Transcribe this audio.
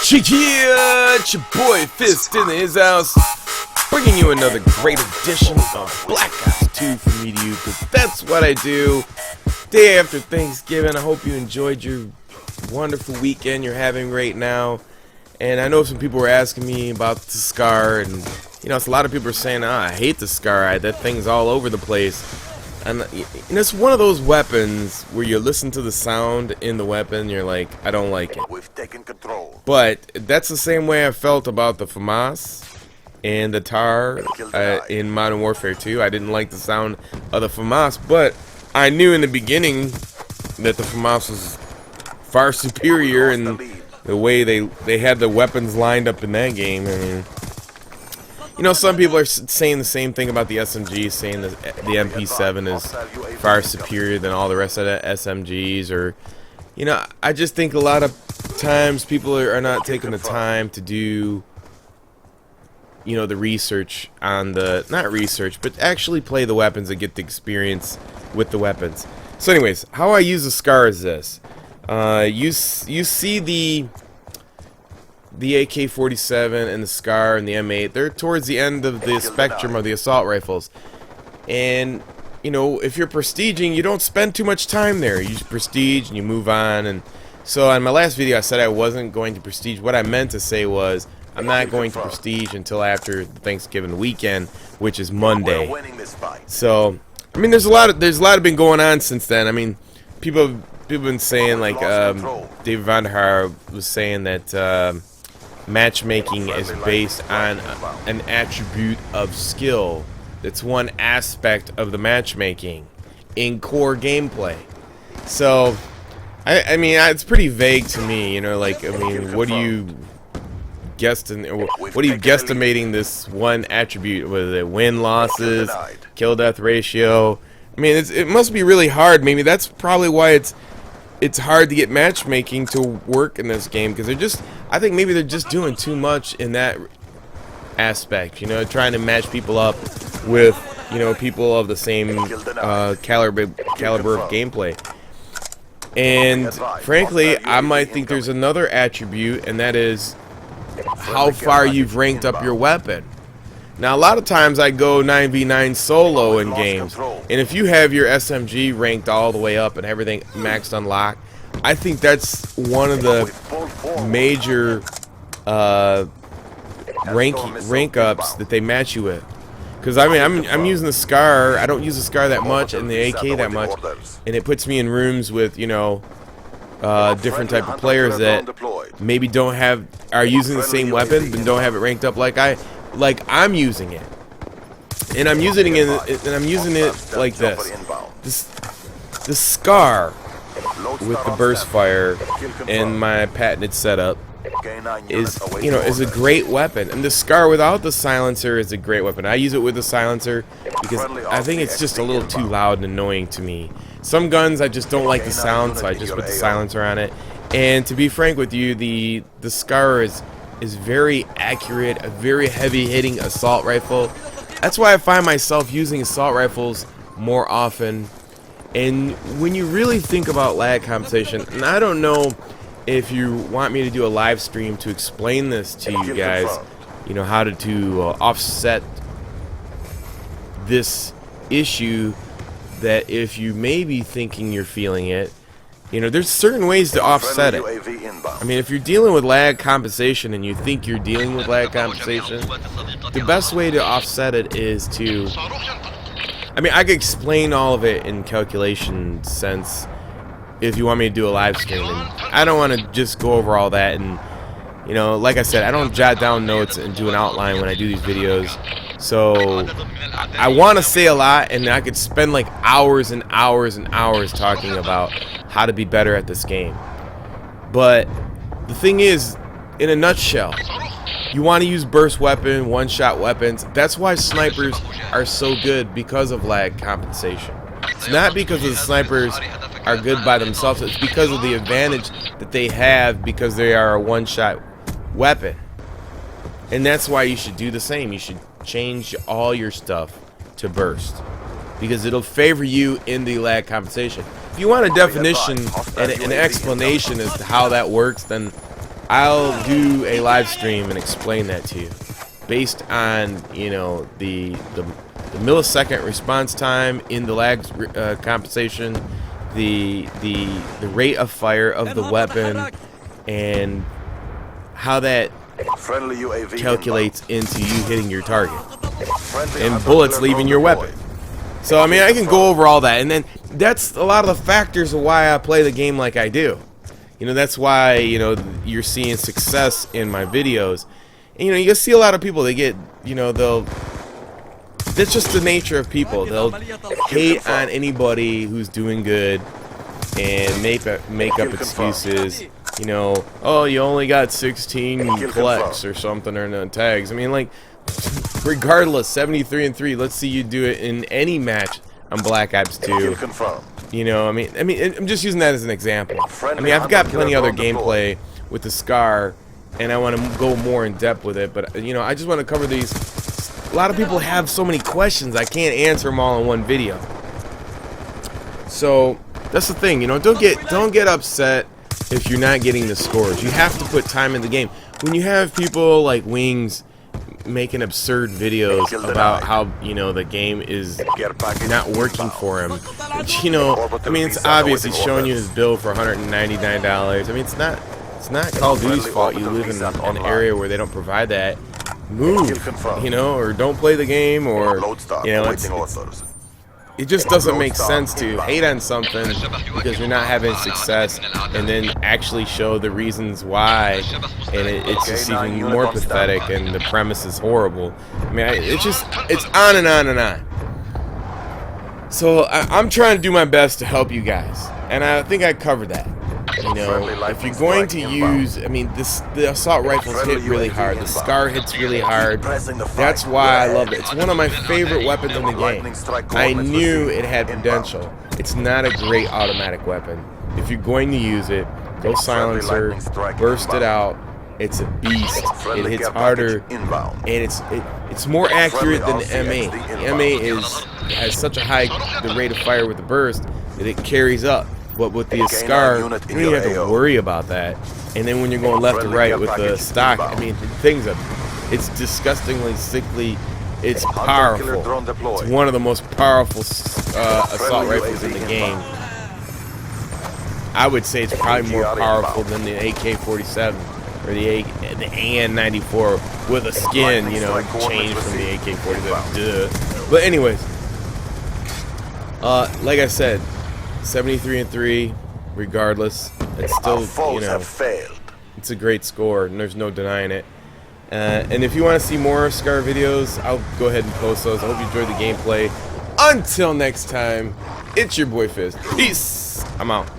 Cheeky, it's your boy Fist in his house, bringing you another great edition of Black Ops 2 from me to you, because that's what I do day after Thanksgiving. I hope you enjoyed your wonderful weekend you're having right now. And I know some people were asking me about the SCAR, and you know, it's a lot of people are saying, I hate the SCAR, that thing's all over the place. And it's one of those weapons where you listen to the sound in the weapon, you're like, I don't like it. We've taken control. But that's the same way I felt about the FAMAS and the TAR in Modern Warfare 2. I didn't like the sound of the FAMAS, but I knew in the beginning that the FAMAS was far superior in the way they had the weapons lined up in that game. I mean, you know, some people are saying the same thing about the SMG, saying that the MP7 is far superior than all the rest of the SMGs, or, you know, I just think a lot of times people are not taking the time to do, you know, the research on the, not research, but actually play the weapons and get the experience with the weapons. So anyways, how I use the SCAR is this. You see the AK-47 and the SCAR and the M8, they're towards the end of the spectrum of the assault rifles. And, you know, if you're prestiging, you don't spend too much time there. You just prestige and you move on. And so on my last video, I said I wasn't going to prestige. What I meant to say was, I'm not going to prestige until after the Thanksgiving weekend, which is Monday. So, I mean, there's a lot been going on since then. I mean, people have been saying, like, David Vonderhaar was saying that matchmaking is based on an attribute of skill. That's one aspect of the matchmaking in core gameplay. So, I mean, it's pretty vague to me, you know, like, I mean, what are you guesstimating this one attribute? Was it win losses, kill death ratio? I mean, it must be really hard. Maybe that's probably why it's hard to get matchmaking to work in this game, because I think maybe they're just doing too much in that aspect, you know, trying to match people up with, you know, people of the same caliber of gameplay. And frankly, I might think there's another attribute, and that is how far you've ranked up your weapon. Now, a lot of times I go 9v9 solo in games, and if you have your SMG ranked all the way up and everything maxed unlocked, I think that's one of the major rank ups that they match you with. Because I mean, I'm using the SCAR. I don't use the SCAR that much and the AK that much, and it puts me in rooms with, you know, different type of players that maybe are using the same weapon but don't have it ranked up like I'm using it. And I'm using it like this. The SCAR with the burst fire and my patented setup is a great weapon, and the SCAR without the silencer is a great weapon. I use it with the silencer because I think it's just a little too loud and annoying to me. Some guns I just don't like the sound, so I just put the silencer on it. And to be frank with you, the SCAR is very accurate, a very heavy-hitting assault rifle. That's why I find myself using assault rifles more often. And when you really think about lag compensation, and I don't know if you want me to do a live stream to explain this to you guys, you know, how to offset this issue, that if you may be thinking you're feeling it, you know, there's certain ways to offset it. I mean, if you're dealing with lag compensation and you think you're dealing with lag compensation, the best way to offset it is to, I mean, I could explain all of it in calculation sense if you want me to do a live stream, and I don't want to just go over all that. And, you know, like I said, I don't jot down notes and do an outline when I do these videos, so I want to say a lot, and I could spend like hours and hours and hours talking about how to be better at this game. But the thing is, in a nutshell, you want to use burst weapon, one-shot weapons. That's why snipers are so good, because of lag compensation. It's not because the snipers are good by themselves, it's because of the advantage that they have because they are a one-shot weapon. And that's why you should do the same. You should change all your stuff to burst, because it'll favor you in the lag compensation. If you want a definition and an explanation as to how that works, then I'll do a live stream and explain that to you, based on, you know, the millisecond response time in the lag compensation, the rate of fire of the weapon, and how that calculates into you hitting your target and bullets leaving your weapon. So I mean, I can go over all that, and then that's a lot of the factors of why I play the game like I do. You know, that's why, you know, you're seeing success in my videos. And, you know, you see a lot of people, they get, you know, that's just the nature of people. They'll hate on anybody who's doing good and make up excuses. You know, oh, you only got 16 collects or something, or no tags. I mean, like, regardless, 73-3. Let's see you do it in any match on Black Ops 2. You know, I mean, I'm just using that as an example. I mean, I've got plenty other gameplay with the Scar, and I want to go more in depth with it. But you know, I just want to cover these. A lot of people have so many questions, I can't answer them all in one video. So that's the thing, you know. Don't get upset if you're not getting the scores. You have to put time in the game. When you have people like Wings making absurd videos about how, you know, the game is not working for him, you know, I mean, it's obvious he's showing you his bill for $199. I mean, it's not Call of Duty's fault you live in an area where they don't provide that. Move, you know, or don't play the game, or, you know, it just doesn't make sense to hate on something because you're not having success and then actually show the reasons why, and it's just even more pathetic, and the premise is horrible. I mean, it's on and on and on. So I'm trying to do my best to help you guys, and I think I covered that. You know, if you're going to use, I mean, the assault rifles hit really hard. The Scar hits really hard. That's why I love it. It's one of my favorite weapons in the game. I knew it had potential. It's not a great automatic weapon. If you're going to use it, go silencer, burst it out. It's a beast. It hits harder, and it's more accurate than the M8. The M8 has such a high rate of fire with the burst that it carries up. But with the Scar, you don't even have to worry about that. And then when you're going left to right with the stock, I mean, it's disgustingly sickly. It's powerful. It's one of the most powerful assault rifles in the game. I would say it's probably more powerful than the AK-47 or the AN-94 with a skin, you know, changed from the AK-47. Duh. But anyways, like I said, 73-3, regardless, it's still, you know, it's a great score, and there's no denying it. And if you want to see more Scar videos, I'll go ahead and post those. I hope you enjoyed the gameplay. Until next time, it's your boy Fizz. Peace. I'm out.